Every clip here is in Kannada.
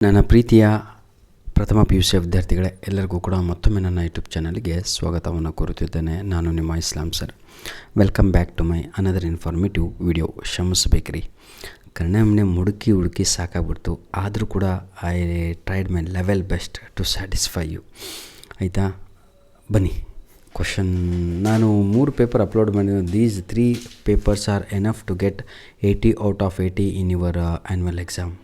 ನನ್ನ ಪ್ರೀತಿಯ ಪ್ರಥಮ PUC ವಿದ್ಯಾರ್ಥಿಗಳೇ, ಎಲ್ಲರಿಗೂ ಕೂಡ ಮತ್ತೊಮ್ಮೆ ನನ್ನ ಯೂಟ್ಯೂಬ್ ಚಾನಲ್ಗೆ ಸ್ವಾಗತವನ್ನು ಕೋರುತ್ತಿದ್ದೇನೆ. ನಾನು ನಿಮ್ಮ Islam sir. Welcome back to my another informative video. ಕ್ಷಮಿಸಬೇಕ್ರಿ, ಕಣ್ಣೆ ಹುಡುಕಿ ಸಾಕಾಗ್ಬಿಡ್ತು. ಆದರೂ ಕೂಡ I tried my level best to satisfy you. ಆಯಿತಾ, ಬನ್ನಿ ಕ್ವಶನ್. ನಾನು 3 ಪೇಪರ್ ಅಪ್ಲೋಡ್ ಮಾಡಿದ್ದೀನಿ. These 3 papers are enough to get 80 out of 80 in your annual exam.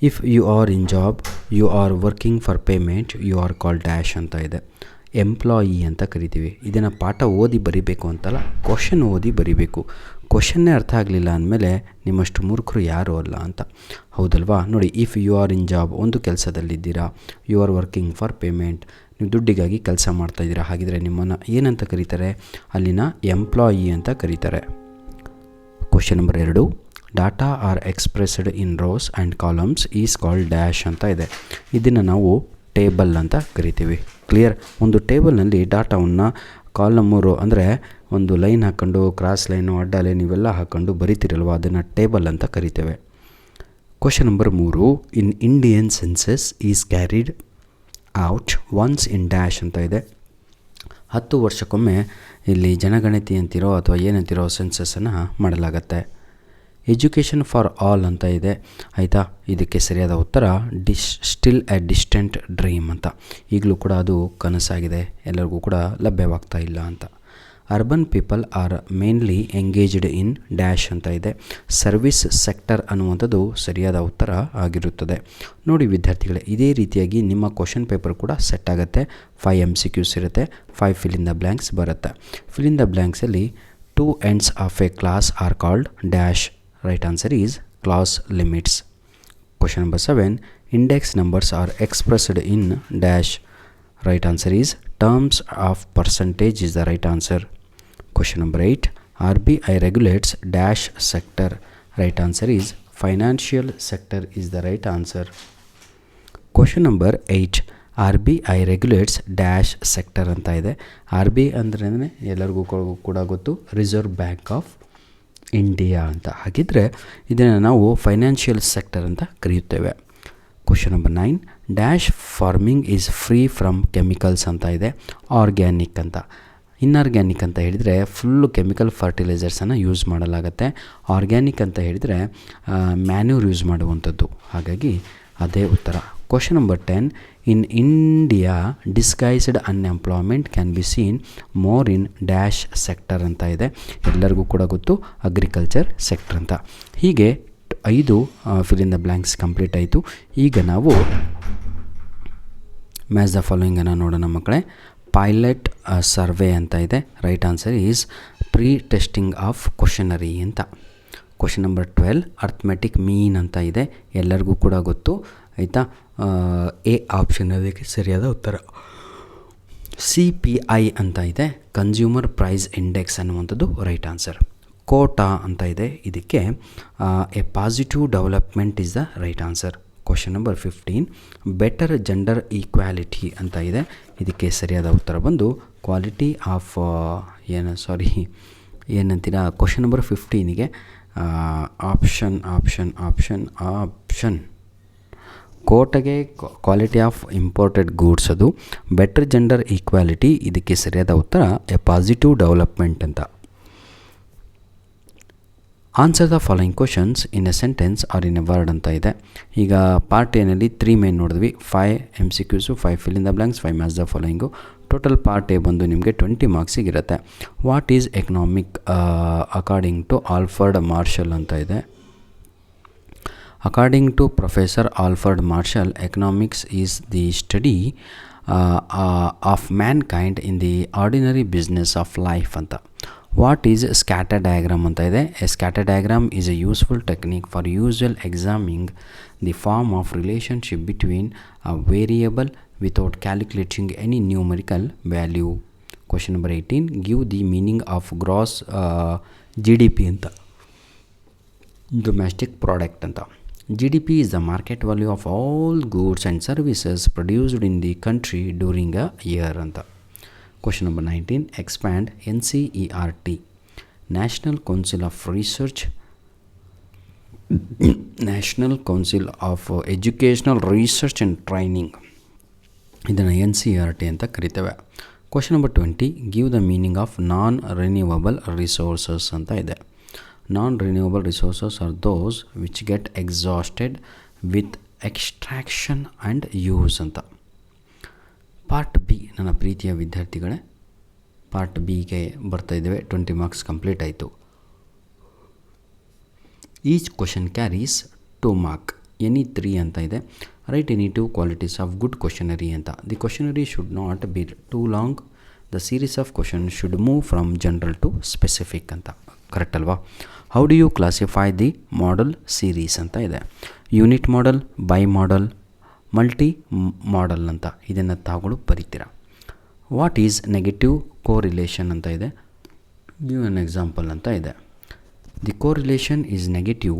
If you are in job, you are working for payment, you are call dash ಅಂತ ಇದೆ. ಎಂಪ್ಲಾಯಿ ಅಂತ ಕರಿತೀವಿ. ಇದನ್ನು ಪಾಠ ಓದಿ ಬರಿಬೇಕು ಅಂತಲ್ಲ, ಕ್ವಶನ್ ಓದಿ ಬರಿಬೇಕು. ಕ್ವಶನ್ನೇ ಅರ್ಥ ಆಗಲಿಲ್ಲ ಅಂದಮೇಲೆ ನಿಮ್ಮಷ್ಟು ಮೂರ್ಖರು ಯಾರೂ ಅಲ್ಲ ಅಂತ, ಹೌದಲ್ವಾ? ನೋಡಿ, if you are in job, ಒಂದು ಕೆಲಸದಲ್ಲಿದ್ದೀರಾ. You are working for payment, ನೀವು ದುಡ್ಡಿಗಾಗಿ ಕೆಲಸ ಮಾಡ್ತಾಯಿದ್ದೀರಾ. ಹಾಗಿದ್ರೆ ನಿಮ್ಮನ್ನು ಏನಂತ ಕರೀತಾರೆ? ಅಲ್ಲಿನ ಎಂಪ್ಲಾಯಿ ಅಂತ ಕರೀತಾರೆ. Question number 2, data are expressed in rows and columns is called dash ಅಂತ ಇದೆ. ಇದನ್ನು ನಾವು ಟೇಬಲ್ ಅಂತ ಕರಿತೀವಿ. ಕ್ಲಿಯರ್? ಒಂದು ಟೇಬಲ್ನಲ್ಲಿ ಡಾಟಾವನ್ನು ಕಾಲಮು ರೋ ಅಂದರೆ ಒಂದು ಲೈನ್ ಹಾಕ್ಕೊಂಡು, ಕ್ರಾಸ್ ಲೈನು, ಅಡ್ಡ ಲೈನ್ ಇವೆಲ್ಲ ಹಾಕ್ಕೊಂಡು ಬರಿತೀರಲ್ವ, ಅದನ್ನು ಟೇಬಲ್ ಅಂತ ಕರಿತೇವೆ. Question number 3, in Indian census is carried out once in dash ಅಂತ ಇದೆ. 10 ವರ್ಷಕ್ಕೊಮ್ಮೆ ಇಲ್ಲಿ ಜನಗಣತಿ ಅಂತಿರೋ ಅಥವಾ ಏನಂತಿರೋ ಸೆನ್ಸಸ್ಸನ್ನು ಮಾಡಲಾಗತ್ತೆ. ಎಜುಕೇಷನ್ ಫಾರ್ ಆಲ್ ಅಂತ ಇದೆ. ಆಯಿತಾ, ಇದಕ್ಕೆ ಸರಿಯಾದ ಉತ್ತರ ಸ್ಟಿಲ್ ಎ ಡಿಸ್ಟೆಂಟ್ ಡ್ರೀಮ್ ಅಂತ. ಈಗಲೂ ಕೂಡ ಅದು ಕನಸಾಗಿದೆ, ಎಲ್ಲರಿಗೂ ಕೂಡ ಲಭ್ಯವಾಗ್ತಾ ಇಲ್ಲ ಅಂತ. Urban people are mainly engaged in dash ಅಂತ ಇದೆ. ಸರ್ವಿಸ್ ಸೆಕ್ಟರ್ ಅನ್ನುವಂಥದ್ದು ಸರಿಯಾದ ಉತ್ತರ ಆಗಿರುತ್ತದೆ. ನೋಡಿ ವಿದ್ಯಾರ್ಥಿಗಳೇ, ಇದೇ ರೀತಿಯಾಗಿ ನಿಮ್ಮ ಕ್ವಶನ್ ಪೇಪರ್ ಕೂಡ ಸೆಟ್ ಆಗುತ್ತೆ. 5 MCQs ಇರುತ್ತೆ, 5 ಫಿಲ್ ಇನ್ ದ ಬ್ಲ್ಯಾಂಕ್ಸ್ ಬರುತ್ತೆ. ಫಿಲ್ ಇನ್ ದ ಬ್ಲ್ಯಾಂಕ್ಸಲ್ಲಿ 2 ends of a class are called dash. Right answer is class limits. Question number 7, index numbers are expressed in dash. Right answer is terms of percentage is the right answer. Question number 8, RBI regulates dash sector. Right answer is financial sector is the right answer. Question number 8, RBI regulates dash sector ಅಂತ ಇದೆ. RBI ಅಂದ್ರೆ ಎಲ್ಲರಿಗೂ ಕೂಡ ಗೊತ್ತು, ರಿಸರ್ವ್ ಬ್ಯಾಂಕ್ ಆಫ್ ಇಂಡಿಯಾ ಅಂತ. ಹಾಗಿದ್ರೆ ಇದನ್ನು ನಾವು ಫೈನಾನ್ಷಿಯಲ್ ಸೆಕ್ಟರ್ ಅಂತ ಕರೆಯುತ್ತೇವೆ. Question number 9, dash farming is free from chemicals ಅಂತ ಇದೆ. ಆರ್ಗ್ಯಾನಿಕ್ ಅಂತ. ಇನ್ಆರ್ಗ್ಯಾನಿಕ್ ಅಂತ ಹೇಳಿದರೆ ಫುಲ್ಲು ಕೆಮಿಕಲ್ ಫರ್ಟಿಲೈಸರ್ಸನ್ನು ಯೂಸ್ ಮಾಡಲಾಗತ್ತೆ. ಆರ್ಗ್ಯಾನಿಕ್ ಅಂತ ಹೇಳಿದರೆ ಮ್ಯಾನ್ಯೂರ್ ಯೂಸ್ ಮಾಡುವಂಥದ್ದು. ಹಾಗಾಗಿ ಅದೇ ಉತ್ತರ. Question number 10, in India disguised unemployment can be seen more in dash sector ಅಂತ ಇದೆ. ಎಲ್ಲರಿಗೂ ಕೂಡ ಗೊತ್ತು, ಅಗ್ರಿಕಲ್ಚರ್ ಸೆಕ್ಟರ್ ಅಂತ. ಹೀಗೆ 5 fill in the blanks complete ಆಯಿತು. ಈಗ ನಾವು ಮ್ಯಾಚ್ ದ ಫಾಲೋಯಿಂಗನ್ನು ನೋಡೋಣ ಮಕ್ಕಳೇ. ಪೈಲಟ್ ಸರ್ವೆ ಅಂತ ಇದೆ. Right answer is pre testing of questionnaire ಅಂತ. ಕ್ವಶನ್ ನಂಬರ್ 12, ಅರ್ಥಮೆಟಿಕ್ ಮೀನ್ ಅಂತ ಇದೆ. ಎಲ್ಲರಿಗೂ ಕೂಡ ಗೊತ್ತು, ಆಯಿತಾ. ಎ ಆಪ್ಷನ್ ಅದಕ್ಕೆ ಸರಿಯಾದ ಉತ್ತರ. CPI ಅಂತ ಇದೆ, ಕನ್ಸ್ಯೂಮರ್ ಪ್ರೈಸ್ ಇಂಡೆಕ್ಸ್ ಅನ್ನುವಂಥದ್ದು ರೈಟ್ ಆನ್ಸರ್. ಕೋಟಾ ಅಂತ ಇದೆ, ಇದಕ್ಕೆ a positive development is the right answer. Question number 15, better gender equality ಅಂತ ಇದೆ. ಇದಕ್ಕೆ ಸರಿಯಾದ ಉತ್ತರ ಬಂದು ಕ್ವಾಲಿಟಿ ಆಫ್ ಏನಂತೀರಾ, ಕ್ವಶನ್ ನಂಬರ್ 15ಗೆ ಆಪ್ಷನ್ ಕೋಟಗೆ ಕ್ವಾಲಿಟಿ ಆಫ್ ಇಂಪೋರ್ಟೆಡ್ ಗೂಡ್ಸ್, ಅದು ಬೆಟರ್ ಜೆಂಡರ್ ಈಕ್ವಾಲಿಟಿ. ಇದಕ್ಕೆ ಸರಿಯಾದ ಉತ್ತರ ಎ ಪಾಸಿಟಿವ್ ಡೆವಲಪ್ಮೆಂಟ್ ಅಂತ. Answer the following questions in a sentence or in a word ಅಂತ ಇದೆ. ಈಗ ಪಾರ್ಟ್ ಎನಲ್ಲಿ 3 ಮೇನ್ ನೋಡಿದ್ವಿ. 5 MCQs, 5 fill in the blanks, 5 match the following. Total part A ಬಂದು ನಿಮಗೆ 20 ಮಾರ್ಕ್ಸಿಗಿರುತ್ತೆ. What is economic according to Alfred Marshall ಅಂತ ಇದೆ. According to Professor Alfred Marshall, economics is the study of mankind in the ordinary business of life ಅಂತ. What is scatter diagram ಅಂತ ಇದೆ. A scatter diagram is a useful technique for usual examining the form of relationship between a variable without calculating any numerical value. Question number 18, give the meaning of gross GDP ಅಂತ. Domestic product ಅಂತ. GDP is the market value of all goods and services produced in the country during a year ಅಂತ. Question number 19, expand NCERT, National Council of Research national council of educational research and training, ಇದನ್ನು NCERT ಅಂತ ಕರಿತೇವೆ. Question number 20, give the meaning of non renewable resources ಅಂತ ಇದೆ. Non renewable resources are those which get exhausted with extraction and use ಅಂತ. ಪಾರ್ಟ್ ಬಿ, ನನ್ನ ಪ್ರೀತಿಯ ವಿದ್ಯಾರ್ಥಿಗಳೇ, ಪಾರ್ಟ್ ಬಿಗೆ ಬರ್ತಾ ಇದ್ದೇವೆ. 20 ಮಾರ್ಕ್ಸ್ ಕಂಪ್ಲೀಟ್ ಆಯಿತು. Each question carries 2 mark, any 3 ಅಂತ ಇದೆ. Write any 2 qualities of good questionnaire ಅಂತ. The questionnaire should not be too long. The series of question should move from general to specific ಅಂತ. ಕರೆಕ್ಟ್ ಅಲ್ವಾ? How do you classify the model series ಅಂತ ಇದೆ. Unit model, bi model, multi model ಅಂತ ಇದನ್ನು ತಾವುಗಳು ಬರೀತೀರ. ವಾಟ್ ಈಸ್ ನೆಗೆಟಿವ್ ಕೋರಿಲೇಷನ್ ಅಂತ ಇದೆ. ಗಿವ್ ಅನ್ ಎಕ್ಸಾಂಪಲ್ ಅಂತ ಇದೆ. The correlation is negative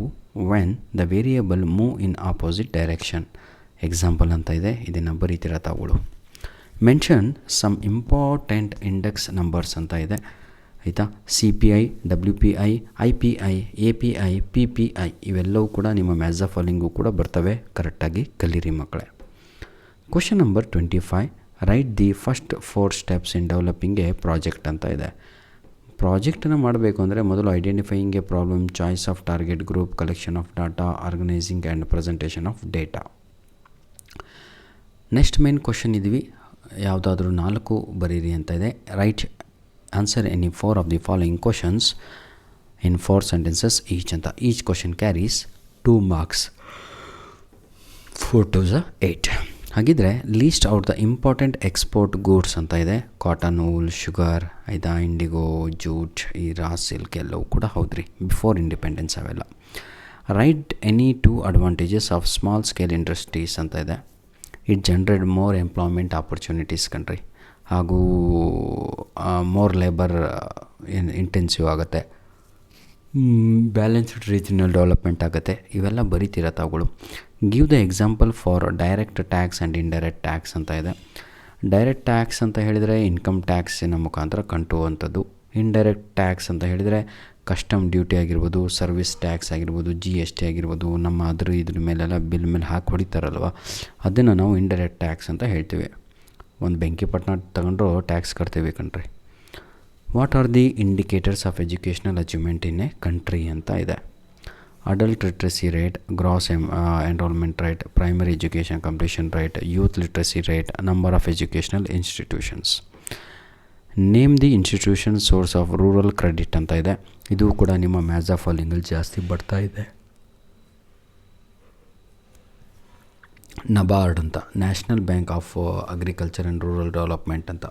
when the variable move in opposite direction. Example ಅಂತ ಇದೆ, ಇದನ್ನು ಬರೀತೀರ ತಾವುಗಳು. Mention some important index numbers ಅಂತ ಇದೆ. ಆಯಿತಾ? CPI, WPI, IPI, API, PPI ಇವೆಲ್ಲವೂ ಕೂಡ ನಿಮ್ಮ ಮ್ಯಾಥ್ಸ್ ಆಫ್ ಫಾಲೋಯಿಂಗು ಕೂಡ ಬರ್ತವೆ. ಕರೆಕ್ಟಾಗಿ ಕಲೀರಿ ಮಕ್ಕಳೇ. Question number 25, write the first 4 steps in developing a project ಅಂತ ಇದೆ. ಪ್ರಾಜೆಕ್ಟನ್ನು ಮಾಡಬೇಕು ಅಂದರೆ ಮೊದಲು identifying a problem, choice of target group, collection of data, organising and presentation of data. Next main question ಇದ್ವಿ, ಯಾವುದಾದ್ರೂ 4 ಬರೀರಿ ಅಂತ ಇದೆ. Right answer any 4 of the following questions in 4 sentences each ಅಂತ. Each question carries 2 marks, 4 2 8. ಹಾಗಿದ್ರೆ list out the important export goods ಅಂತ ಇದೆ. ಕಾಟನ್, ವೂಲ್, ಶುಗರ್, ಆಯಿತಾ, ಇಂಡಿಗೋ, ಜೂಟ್, ಈ ರಾ ಸಿಲ್ಕ್ ಎಲ್ಲವೂ ಕೂಡ ಹೌದ್ರಿ, ಬಿಫೋರ್ ಇಂಡಿಪೆಂಡೆನ್ಸ್ ಅವೆಲ್ಲ. Right any 2 advantages of small scale industries ಅಂತ ಇದೆ. It generate more employment opportunities ಕಣ್ರಿ, ಹಾಗೂ ಮೋರ್ ಲೇಬರ್ ಇಂಟೆನ್ಸಿವ್ ಆಗುತ್ತೆ, ಬ್ಯಾಲೆನ್ಸ್ಡ್ ರೀಜನಲ್ ಡೆವಲಪ್ಮೆಂಟ್ ಆಗುತ್ತೆ. ಇವೆಲ್ಲ ಬರೀತೀರ ತಾವುಗಳು. Give the example for direct tax and indirect tax ಅಂತ ಇದೆ. ಡೈರೆಕ್ಟ್ ಟ್ಯಾಕ್ಸ್ ಅಂತ ಹೇಳಿದರೆ ಇನ್ಕಮ್ ಟ್ಯಾಕ್ಸಿನ ಮುಖಾಂತರ ಕಂಟುವಂಥದ್ದು. ಇಂಡೈರೆಕ್ಟ್ ಟ್ಯಾಕ್ಸ್ ಅಂತ ಹೇಳಿದರೆ ಕಸ್ಟಮ್ ಡ್ಯೂಟಿ ಆಗಿರ್ಬೋದು, ಸರ್ವಿಸ್ ಟ್ಯಾಕ್ಸ್ ಆಗಿರ್ಬೋದು, GST ಆಗಿರ್ಬೋದು, ನಮ್ಮ ಇದ್ರ ಮೇಲೆಲ್ಲ ಬಿಲ್ ಮೇಲೆ ಹಾಕಿ ಹೊಡಿತಾರಲ್ವ, ಅದನ್ನು ನಾವು ಇಂಡೈರೆಕ್ಟ್ ಟ್ಯಾಕ್ಸ್ ಅಂತ ಹೇಳ್ತೀವಿ. ಒಂದು ಬೆಂಕಿಪಟ್ಟಣ ತಗೊಂಡ್ರು ಟ್ಯಾಕ್ಸ್ ಕಟ್ತೀವಿ ಕಣ್ರಿ. What are the indicators of educational achievement in a country ಅಂತ ಇದೆ. Adult literacy rate, gross enrolment rate, primary education completion rate, youth literacy rate, number of educational institutions. Name the institution source of rural credit ಅಂತ ಇದೆ. ಇದು ಕೂಡ ನಿಮ್ಮ ಮ್ಯಾಥ್ಸ್ ಆಫ್ ಫಾಲೋಯಿಂಗಲ್ಲಿ ಜಾಸ್ತಿ ಬರ್ತಾ ಇದೆ. ನಬಾರ್ಡ್ ಅಂತ, national bank of agriculture and rural development ಅಂತ.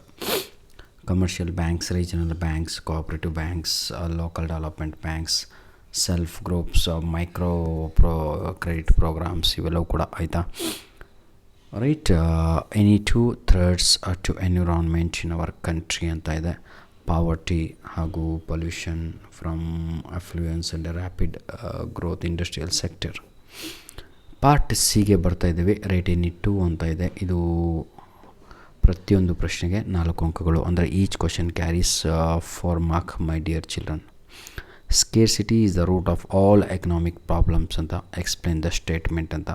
Commercial banks, regional banks, cooperative banks, local development banks, self groups, micro credit programmes ಇವೆಲ್ಲವೂ ಕೂಡ. ಆಯಿತಾ? Write any 2 threats to environment in our country ಅಂತ ಇದೆ. ಪಾವರ್ಟಿ ಹಾಗೂ pollution from affluence and rapid growth industrial sector. Part ಸಿಗೆ ಬರ್ತಾ ಇದ್ದೀವಿ. ರೈಟ್ ಎನಿ 2 ಅಂತ ಇದೆ. ಇದು ಪ್ರತಿಯೊಂದು ಪ್ರಶ್ನೆಗೆ 4 ಅಂಕಗಳು, ಅಂದರೆ each question carries 4 mark my dear children. Scarcity is the root of all economic problems ಅಂತ. ಎಕ್ಸ್ಪ್ಲೇನ್ ದ ಸ್ಟೇಟ್ಮೆಂಟ್ ಅಂತ.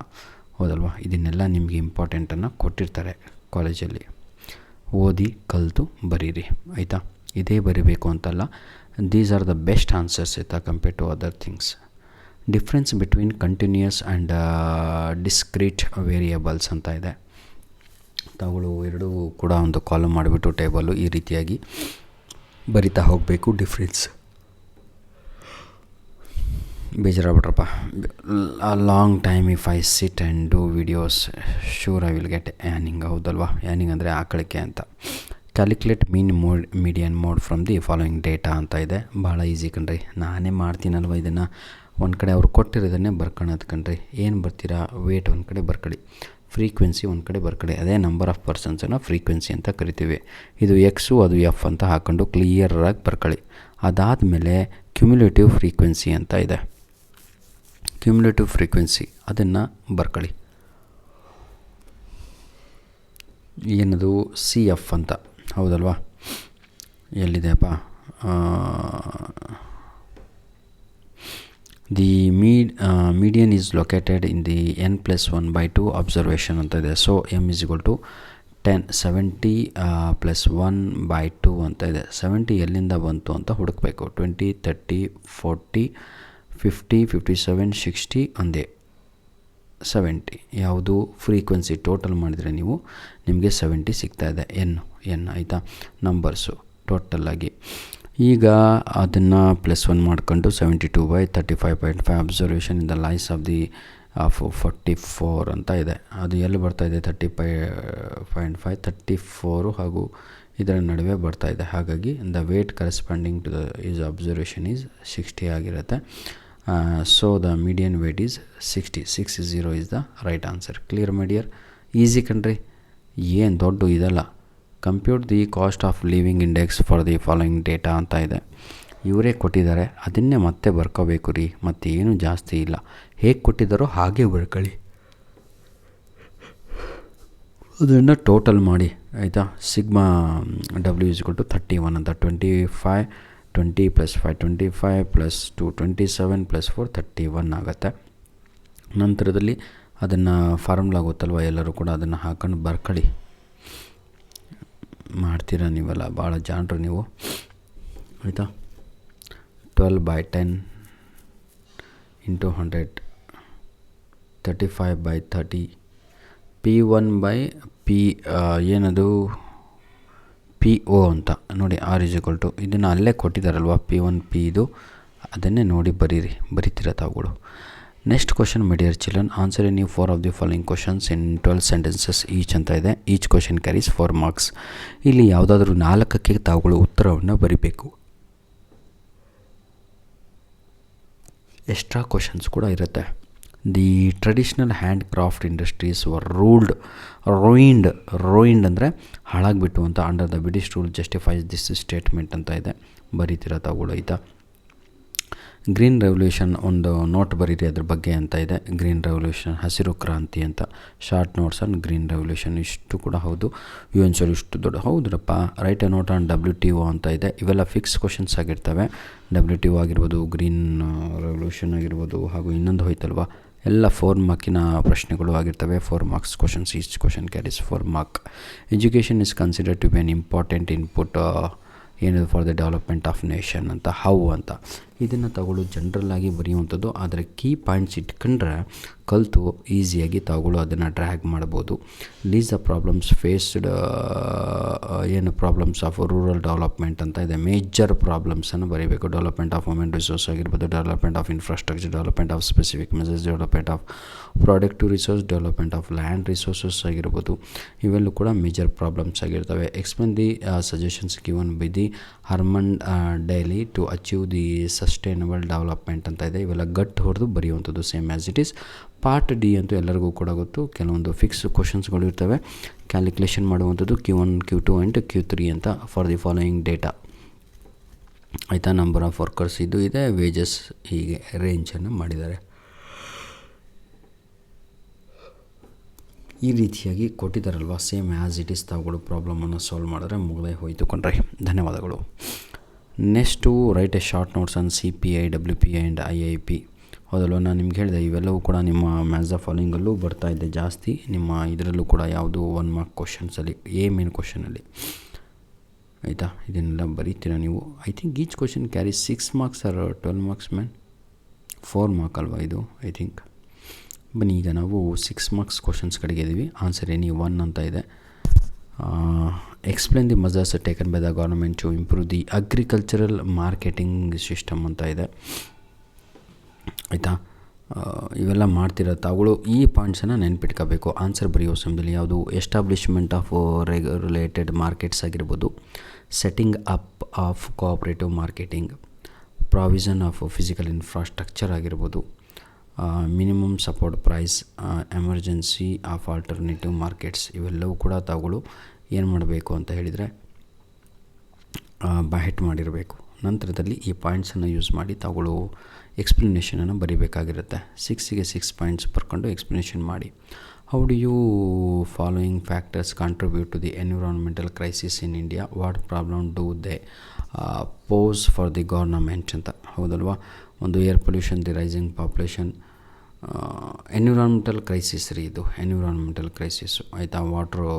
ಹೌದಲ್ವಾ? ಇದನ್ನೆಲ್ಲ ನಿಮಗೆ ಇಂಪಾರ್ಟೆಂಟನ್ನು ಕೊಟ್ಟಿರ್ತಾರೆ ಕಾಲೇಜಲ್ಲಿ. ಓದಿ ಕಲಿತು ಬರೀರಿ. ಆಯಿತಾ? ಇದೇ ಬರೀಬೇಕು ಅಂತಲ್ಲ, these are the best answers ಆಯಿತಾ, compare to other things. Difference between continuous and discrete variables ಅಂತ ಇದೆ. ತಾವುಗಳು ಎರಡೂ ಕೂಡ ಒಂದು ಕಾಲಮ್ ಮಾಡಿಬಿಟ್ಟು ಟೇಬಲು ಈ ರೀತಿಯಾಗಿ ಬರಿತಾ ಹೋಗಬೇಕು. ಡಿಫ್ರೆನ್ಸ್ ಬೇಜಾರಾಗ್ಬಿಟ್ರಪ್ಪ. Long time if I sit and do videos sure I will get yawning. ಹೌದಲ್ವಾ? ಯಾನಿಂಗ್ ಅಂದರೆ ಆಕಳಿಕೆ ಅಂತ. Calculate median mode from the following data ಅಂತ ಇದೆ. ಭಾಳ ಈಸಿ ಕಣ್ರಿ, ನಾನೇ ಮಾಡ್ತೀನಲ್ವ ಇದನ್ನು. ಒಂದು ಕಡೆ ಅವ್ರು ಕೊಟ್ಟಿರೋದನ್ನೇ ಬರ್ಕೊಳ್ಳೋದು ಕಣ್ರಿ. ಏನು ಬರ್ತೀರಾ? ವೇಟ್ ಒಂದು ಕಡೆ ಬರ್ಕೊಳ್ಳಿ, ಫ್ರೀಕ್ವೆನ್ಸಿ ಒಂದು ಕಡೆ ಬರ್ಕೊಳ್ಳಿ. ಅದೇ ನಂಬರ್ ಆಫ್ ಪರ್ಸನ್ಸನ್ನು ಫ್ರೀಕ್ವೆನ್ಸಿ ಅಂತ ಕರಿತೀವಿ. ಇದು ಎಕ್ಸು ಅದು ಎಫ್ ಅಂತ ಹಾಕ್ಕೊಂಡು ಕ್ಲಿಯರಾಗಿ ಬರ್ಕೊಳ್ಳಿ. ಅದಾದಮೇಲೆ ಕ್ಯುಮ್ಯುಲೇಟಿವ್ ಫ್ರೀಕ್ವೆನ್ಸಿ ಅಂತ ಇದೆ. ಕ್ಯುಮ್ಯುಲೇಟಿವ್ ಫ್ರೀಕ್ವೆನ್ಸಿ ಅದನ್ನು ಬರ್ಕೊಳ್ಳಿ. ಏನದು? CF ಅಂತ. ಹೌದಲ್ವಾ? ಎಲ್ಲಿದೆಯಪ್ಪ? The median is located in the n+1/2 observation ಅಂತ ಇದೆ. So m is equal to 70 +1/2 ಅಂತ ಇದೆ. 70 ಎಲ್ಲಿಂದ ಬಂತು ಅಂತ ಹುಡುಕಬೇಕು. 20, 30, 40, 50, 57, 60 ಒಂದೇ 70. ಯಾವುದು ಫ್ರೀಕ್ವೆನ್ಸಿ ಟೋಟಲ್ ಮಾಡಿದರೆ ನಿಮಗೆ 70 ಸಿಗ್ತಾ ಇದೆ. ಎನ್ ಆಯಿತಾ, ನಂಬರ್ಸು ಟೋಟಲಾಗಿ. ಈಗ ಅದನ್ನು +1 ಮಾಡ್ಕೊಂಡು 72/35.5 observation in the lies of 44 ಅಂತ ಇದೆ. ಅದು ಎಲ್ಲಿ ಬರ್ತಾಯಿದೆ 35.5 34 ಹಾಗೂ ಇದರ ನಡುವೆ ಬರ್ತಾಯಿದೆ. ಹಾಗಾಗಿ the weight corresponding to the is observation is 60 ಆಗಿರುತ್ತೆ. So the median weight is 60 is the right answer. Clear my dear, easy ಕಣ್ರಿ, ಏನು ದೊಡ್ಡ ಇದಲ್ಲ. Compute the cost of living index for the following data ಅಂತ ಇದೆ. ಇವರೇ ಕೊಟ್ಟಿದ್ದಾರೆ, ಅದನ್ನೇ ಮತ್ತೆ ಬರ್ಕೋಬೇಕು ರೀ, ಮತ್ತು ಏನು ಜಾಸ್ತಿ ಇಲ್ಲ. ಹೇಗೆ ಕೊಟ್ಟಿದ್ದಾರೋ ಹಾಗೆ ಬರ್ಕೊಳ್ಳಿ, ಅದನ್ನು ಟೋಟಲ್ ಮಾಡಿ ಆಯಿತಾ. Sigma W is equal to 31 ಅಂತ 25 20 + 5 25 + 2 27 + 4 31 ಆಗುತ್ತೆ. ನಂತರದಲ್ಲಿ ಅದನ್ನು ಫಾರ್ಮುಲಾ ಗೊತ್ತಲ್ವ, ಎಲ್ಲರೂ ಕೂಡ ಅದನ್ನು ಹಾಕೊಂಡು ಬರ್ಕೊಳ್ಳಿ. ಮಾಡ್ತೀರಾ ನೀವೆಲ್ಲ, ಭಾಳ ಜಾಣರು ನೀವು ಆಯಿತಾ. 12/10 × 100 35/30 P1/P ಏನದು PO ಅಂತ ನೋಡಿ. R is equal to ಇದನ್ನು ಅಲ್ಲೇ ಕೊಟ್ಟಿದ್ದಾರಲ್ವ P1 P ಇದು, ಅದನ್ನೇ ನೋಡಿ ಬರೀತೀರ ತಾವುಗಳು. Next question, my dear children, answer any 4 of the following questions in 12 sentences each ಅಂತ ಇದೆ. Each question carries 4 marks. ಇಲ್ಲಿ ಯಾವುದಾದ್ರೂ 4ಕ್ಕೆ ತಾವುಗಳು ಉತ್ತರವನ್ನು ಬರಿಬೇಕು. ಎಕ್ಸ್ಟ್ರಾ ಕ್ವಶನ್ಸ್ ಕೂಡ ಇರುತ್ತೆ. The traditional hand craft industries were ruined ಅಂದರೆ ಹಾಳಾಗಿಬಿಟ್ಟು ಅಂತ under the British rule justifies this statement ಅಂತ ಇದೆ. ಬರೀತೀರ ತಾವುಗಳು ಆಯಿತಾ. ಗ್ರೀನ್ ರೆವಲ್ಯೂಷನ್ ಒಂದು ನೋಟ್ ಬರೀರಿ ಅದ್ರ ಬಗ್ಗೆ ಅಂತ ಇದೆ. ಗ್ರೀನ್ ರೆವಲ್ಯೂಷನ್, ಹಸಿರು ಕ್ರಾಂತಿ ಅಂತ short notes on green revolution. ಇಷ್ಟು ಕೂಡ ಹೌದು. UN ಇಷ್ಟು ದೊಡ್ಡ ಹೌದ್ರಪ್ಪ. Write a note on WTO ಅಂತ ಇದೆ. ಇವೆಲ್ಲ ಫಿಕ್ಸ್ ಕ್ವಶನ್ಸ್ ಆಗಿರ್ತವೆ. WTO ಆಗಿರ್ಬೋದು, ಗ್ರೀನ್ ರೆವಲ್ಯೂಷನ್ ಆಗಿರ್ಬೋದು, ಹಾಗೂ ಇನ್ನೊಂದು ಹೋಯ್ತಲ್ವ, ಎಲ್ಲ 4 ಮಾರ್ಕಿನ ಪ್ರಶ್ನೆಗಳು ಆಗಿರ್ತವೆ. 4 marks questions. Each question carries 4 mark. Education is considered to be an important input ಏನಿದೆ for the development of nation ಅಂತ. ಹೌ ಅಂತ ಇದನ್ನು ತಗೊಳ್ಳು ಜನರಲ್ಲಾಗಿ ಬರೆಯುವಂಥದ್ದು. ಆದರೆ ಕೀ ಪಾಯಿಂಟ್ಸ್ ಇಟ್ಕೊಂಡ್ರೆ ಕಲಿತು ಈಸಿಯಾಗಿ ತಗೊಳ್ಳು ಅದನ್ನು ಡ್ರ್ಯಾಗ್ ಮಾಡ್ಬೋದು. ಲೀಸ್ ದ ಪ್ರಾಬ್ಲಮ್ಸ್ ಫೇಸ್ಡ್ ಏನು ಪ್ರಾಬ್ಲಮ್ಸ್ ಆಫ್ ರೂರಲ್ ಡೆವಲಪ್ಮೆಂಟ್ ಅಂತ ಇದೆ. ಮೇಜರ್ ಪ್ರಾಬ್ಲಮ್ಸನ್ನು ಬರೀಬೇಕು. ಡೆವಲಪ್ಮೆಂಟ್ ಆಫ್ ವುಮೆನ್ ರಿಸೋರ್ಸ್ ಆಗಿರ್ಬೋದು, development of infrastructure, development of specific message, development of productive resource, development of land resources ಆಗಿರ್ಬೋದು. ಇವೆಲ್ಲೂ ಕೂಡ ಮೇಜರ್ ಪ್ರಾಬ್ಲಮ್ಸ್ ಆಗಿರ್ತವೆ. Explain the suggestions given by the Herman Daly to achieve the sustainable development ಅಂತ ಇದೆ. ಇವೆಲ್ಲ ಗಟ್ಟು ಹೊಡೆದು ಬರೆಯುವಂಥದ್ದು same as it is. Part D ಅಂತೂ ಎಲ್ಲರಿಗೂ ಕೂಡ ಗೊತ್ತು. ಕೆಲವೊಂದು ಫಿಕ್ಸ್ ಕ್ವಶನ್ಸ್ಗಳು ಇರ್ತವೆ, ಕ್ಯಾಲ್ಕುಲೇಷನ್ ಮಾಡುವಂಥದ್ದು Q1 Q2 ಆ್ಯಂಡ್ Q3 ಅಂತ ಫಾರ್ ದಿ ಫಾಲೋಯಿಂಗ್ ಡೇಟಾ ಆಯಿತಾ. ನಂಬರ್ ಆಫ್ ವರ್ಕರ್ಸ್ ಇದು ಇದೆ, ವೇಜಸ್ ಹೀಗೆ ರೇಂಜನ್ನು ಮಾಡಿದ್ದಾರೆ. ಈ ರೀತಿಯಾಗಿ ಕೊಟ್ಟಿದ್ದಾರಲ್ವ, ಸೇಮ್ ಆ್ಯಸ್ ಇಟ್ ಈಸ್ ತಾವುಗಳು ಪ್ರಾಬ್ಲಮನ್ನು ಸಾಲ್ವ್ ಮಾಡಿದ್ರೆ ಮುಗದೆ ಹೋಯಿತು ಕೊಂಡ್ರೆ. ಧನ್ಯವಾದಗಳು. Next right A short notes on CPI, WPI and IIP. ಹೌದಲ್ವ, ನಾನು ನಿಮ್ಗೆ ಹೇಳಿದೆ ಇವೆಲ್ಲವೂ ಕೂಡ ನಿಮ್ಮ ಮ್ಯಾಥ್ಸ್ ದ ಫಾಲೋಯಿಂಗಲ್ಲೂ ಬರ್ತಾಯಿದೆ ಜಾಸ್ತಿ. ನಿಮ್ಮ ಇದರಲ್ಲೂ ಕೂಡ ಯಾವುದು 1 ಮಾರ್ಕ್ ಕ್ವಶನ್ಸಲ್ಲಿ ಮೇನ್ ಕ್ವಶನಲ್ಲಿ ಆಯಿತಾ. ಇದನ್ನೆಲ್ಲ ಬರೀತೀರಾ ನೀವು. I think each question carry 6 marks or 12 marks man. 4 mark ಅಲ್ವಾ ಇದು ಐ ಥಿಂಕ್. ಬನ್ನಿ ಈಗ ನಾವು 6 ಮಾರ್ಕ್ಸ್ ಕ್ವಶನ್ಸ್ ಕಡೆಗೆ ಇದ್ದೀವಿ. ಆನ್ಸರ್ ಎನಿ 1 ಅಂತ ಇದೆ. Explain the measures taken by the government to improve the agricultural marketing system ಅಂತ ಇದೆ ಆಯಿತಾ. ಇವೆಲ್ಲ ಮಾಡ್ತಿರೋ ತಾವುಗಳು ಈ ಪಾಯಿಂಟ್ಸನ್ನು ನೆನ್ಪಿಟ್ಕೋಬೇಕು. ಆನ್ಸರ್ ಬರೆಯೋ ಸಮಯದಲ್ಲಿ ಯಾವುದು ಎಸ್ಟಾಬ್ಲಿಷ್ಮೆಂಟ್ ಆಫ್ ರೆಗ್ಯುಲೇಟೆಡ್ ಮಾರ್ಕೆಟ್ಸ್ ಆಗಿರ್ಬೋದು, setting up of cooperative marketing, provision of physical infrastructure ಆಗಿರ್ಬೋದು, minimum support price, emergency of alternative markets. ಇವೆಲ್ಲವೂ ಕೂಡ ತಾವುಗಳು ಏನು ಮಾಡಬೇಕು ಅಂತ ಹೇಳಿದರೆ ಬೈಹೆಟ್ ಮಾಡಿರಬೇಕು. ನಂತರದಲ್ಲಿ ಈ ಪಾಯಿಂಟ್ಸನ್ನು ಯೂಸ್ ಮಾಡಿ ತಾವುಗಳು ಎಕ್ಸ್ಪ್ಲನೇಷನನ್ನು ಬರೀಬೇಕಾಗಿರುತ್ತೆ. 6ಗೆ 6 ಪಾಯಿಂಟ್ಸ್ ಬರ್ಕೊಂಡು ಎಕ್ಸ್ಪ್ಲನೇಷನ್ ಮಾಡಿ. How do you following factors contribute to the environmental crisis in India, what problem do they pose for the government ಅಂತ. ಹೌದಲ್ವಾ, ಒಂದು air pollution, the rising population, environmental crisis ರೀ ಇದು, ಎನ್ವಿರಾನ್ಮೆಂಟಲ್ ಕ್ರೈಸಿಸ್ಸು ಆಯಿತಾ. Water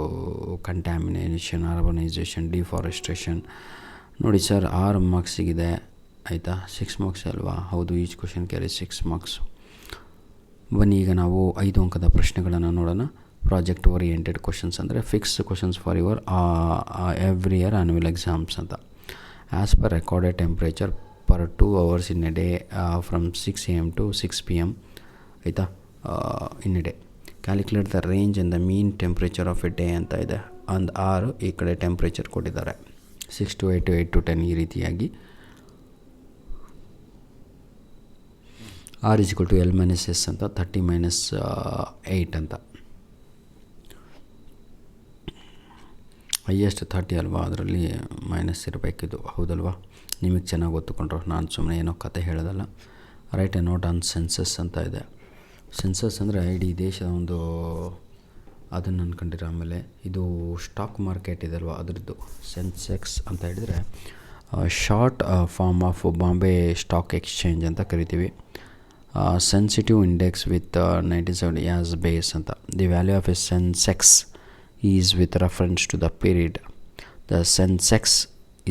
contamination, urbanisation, deforestation. ನೋಡಿ ಸರ್ 6 ಮಾರ್ಕ್ಸಿಗಿದೆ ಆಯಿತಾ. 6 ಮಾರ್ಕ್ಸ್ ಅಲ್ವಾ? ಹೌದು, ಈಚ್ ಕ್ವಶನ್ ಕ್ಯಾರಿ 6 ಮಾರ್ಕ್ಸು. ಬನ್ನಿ ಈಗ ನಾವು 5 ಅಂಕದ ಪ್ರಶ್ನೆಗಳನ್ನು ನೋಡೋಣ. ಪ್ರಾಜೆಕ್ಟ್ ಓರಿಯೆಂಟೆಡ್ ಕ್ವಶನ್ಸ್ ಅಂದರೆ fix questions for your every year annual exams ಅಂತ. As per recorded temperature per 2 hours in a day from 6 AM to 6 PM ಆಯಿತಾ, in a day. Calculate the range and the mean temperature of a day ಅಂತ ಇದೆ. ಒಂದು 6 ಈ ಕಡೆ ಟೆಂಪ್ರೇಚರ್ ಕೊಟ್ಟಿದ್ದಾರೆ, 6 to 8 to 8 to 10 ಈ ರೀತಿಯಾಗಿ. R = L - S ಅಂತ, 30 - 8 ಅಂತ. ಹೈಯೆಸ್ಟ್ 30 ಅಲ್ವಾ, ಅದರಲ್ಲಿ ಮೈನಸ್ ಇರಬೇಕಿದು, ಹೌದಲ್ವಾ? ನಿಮಗೆ ಚೆನ್ನಾಗಿ ಗೊತ್ತುಕೊಂಡ್ರು, ನಾನು ಸುಮ್ಮನೆ ಏನೋ ಕತೆ ಹೇಳೋದಲ್ಲ. Write a note on census ಅಂತ ಇದೆ. ಸೆನ್ಸಸ್ ಅಂದರೆ ಇಡೀ ದೇಶದ ಒಂದು ಅದನ್ನು ಅಂದ್ಕೊಂಡಿರೋ. ಆಮೇಲೆ ಇದು ಸ್ಟಾಕ್ ಮಾರ್ಕೆಟ್ ಇದಲ್ವ, ಅದರದ್ದು ಸೆನ್ಸೆಕ್ಸ್ ಅಂತ ಹೇಳಿದರೆ short form of Bombay stock exchange ಅಂತ ಕರಿತೀವಿ. Sensitive index with 97 as base ಅಂತ. The value of a sensex is with reference to the period. The sensex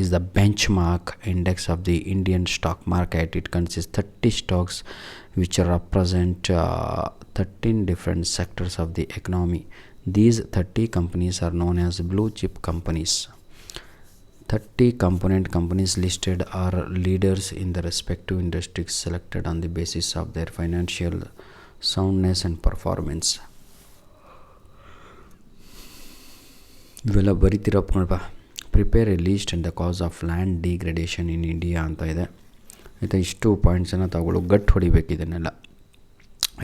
is the benchmark index of the Indian stock market. It consists 30 stocks which represent 13 different sectors of the economy. These 30 companies are known as blue chip companies. 30 component companies listed are leaders in the respective industries selected on the basis of their financial soundness and performance. ಇವೆಲ್ಲ ಬರಿತಿರಪ್ಪ. Prepare a list and the cause of land degradation in India ಅಂತ ಇದೆ ಆಯಿತಾ. ಇಷ್ಟು ಪಾಯಿಂಟ್ಸನ್ನು ತಗೊಳ್ಳು, ಗಟ್ ಹೊಡಿಬೇಕು ಇದನ್ನೆಲ್ಲ.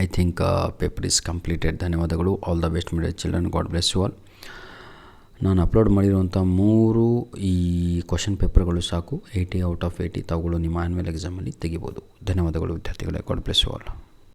I think paper is completed. ಧನ್ಯವಾದಗಳು. All the best my children. God bless you all. ನಾನು ಅಪ್ಲೋಡ್ ಮಾಡಿರುವಂಥ 3 ಈ ಕ್ವಶನ್ ಪೇಪರ್ಗಳು ಸಾಕು. 80 out of 80 ತಗೊಳ್ಳು ನಿಮ್ಮ ಆ್ಯನ್ಯುವಲ್ ಎಕ್ಸಾಮಲ್ಲಿ ತೆಗಿಬೋದು. ಧನ್ಯವಾದಗಳು ವಿದ್ಯಾರ್ಥಿಗಳೇ. God bless you all.